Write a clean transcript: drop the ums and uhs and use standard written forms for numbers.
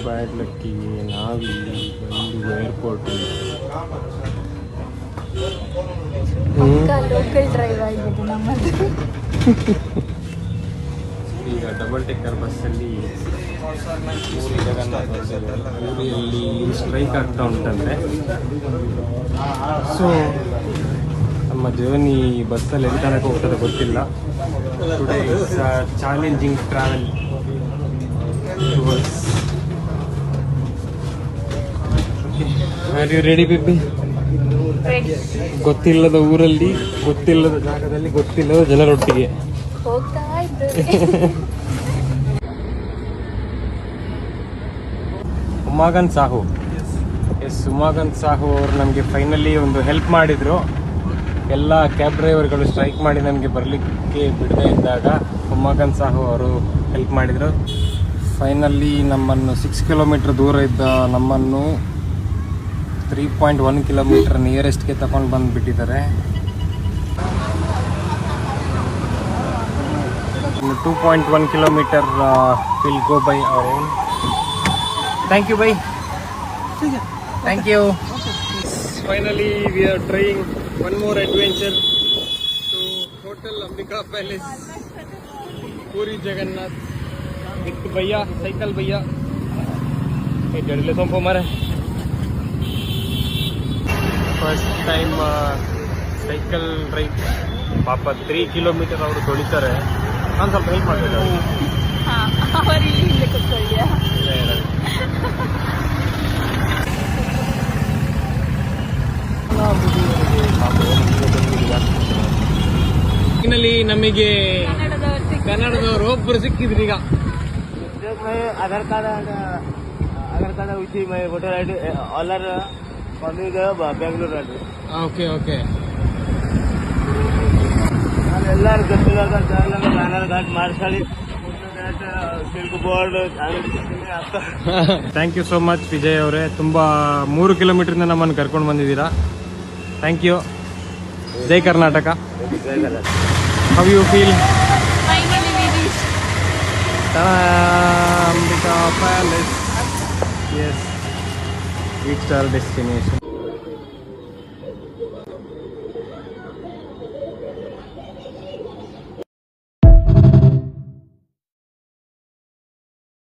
ಬ್ಯಾಡ್ ಲಕ್ಕಿಗೆ ನಾವಿಲ್ಲಿ ಬಂದು airport local drive ಆಗಿದೆ ನಮ್ಮದು. ಈಗ ಡಬಲ್ ಟೆಕ್ಕರ್ ಬಸ್ಸಲ್ಲಿ ಪೂರಿ ಜಗನ್ನಾಥ ಪೂರಿಯಲ್ಲಿ ಸ್ಟ್ರೈಕ್ ಆಗ್ತಾ ಉಂಟಂತೆ. ಸೊ ನಮ್ಮ ಜರ್ನಿ ಬಸ್ಸಲ್ಲಿ ಎಲ್ಲಿ ತನಕ ಹೋಗ್ತದೆ ಗೊತ್ತಿಲ್ಲ. Today it's challenging travel towards. Are you ready baby? ಗೊತ್ತಿಲ್ಲದ ಊರಲ್ಲಿ, ಗೊತ್ತಿಲ್ಲದ ಜಾಗದಲ್ಲಿ, ಗೊತ್ತಿಲ್ಲದ ಜನರೊಟ್ಟಿಗೆ ಹೋಗ್ತಾ ಇದ್ದೇವೆ. ಉಮಾಗನ್ ಸಾಹು, ಎಸ್ ಉಮಾಗನ್ ಸಾಹು ಅವರು ನಮಗೆ ಫೈನಲಿ ಒಂದು ಹೆಲ್ಪ್ ಮಾಡಿದರು. ಎಲ್ಲ ಕ್ಯಾಬ್ ಡ್ರೈವರ್ಗಳು ಸ್ಟ್ರೈಕ್ ಮಾಡಿ ನಮಗೆ ಬರಲಿಕ್ಕೆ ಬಿಡದೇ ಇದ್ದಾಗ ಉಮಾಗನ್ ಸಾಹು ಅವರು ಹೆಲ್ಪ್ ಮಾಡಿದರು. ಫೈನಲಿ ನಮ್ಮನ್ನು 6 ಕಿಲೋಮೀಟರ್ ದೂರ ಇದ್ದ ನಮ್ಮನ್ನು 3.1 ಕಿಲೋಮೀಟರ್ ನಿಯರೆಸ್ಟ್ಗೆ ತಗೊಂಡು ಬಂದುಬಿಟ್ಟಿದ್ದಾರೆ. 2.1 kilometer will go by our own. Thank you, bhai. Thank you. Finally, we are trying one more adventure to Hotel Ambika Palace, Puri Jagannath. With bhaiya, cycle bhaiya. Hey, jadile sompo mare. First time cycle ride. ಪಾಪ 3 kilometre ಅವರು ತೊಳಿತಾರೆ. ನಾನು ಸ್ವಲ್ಪ help ಮಾಡಬೇಕು. ಅವರಿಗೆ ಹಿಂದೆ ಕೂತ್ಕೊಳ್ಳಿಯಾ? Finally ನಮಗೆ ಕನ್ನಡದವರು ಒಬ್ಬರು ಸಿಕ್ಕಿದ್ರು. ಈಗ आधार कार्ड उसी में वोटर आई डी ऑलर Bengaluru I D. Okay okay. ಎಲ್ಲರೂ ಗೊತ್ತಿಲ್ಲ ಬ್ಯಾನರ್ ಘಾಟ್ ಮಾರ್ಷಾಲಿ silk board. Thank you so much Vijay ಅವರೇ. ತುಂಬ 3 ಕಿಲೋಮೀಟರ್ನ ನಮ್ಮನ್ನು ಕರ್ಕೊಂಡು ಬಂದಿದ್ದೀರಾ. Thank you. ಜೈ Karnataka. How you feel? Ambika Palace. Yes, reached our destination.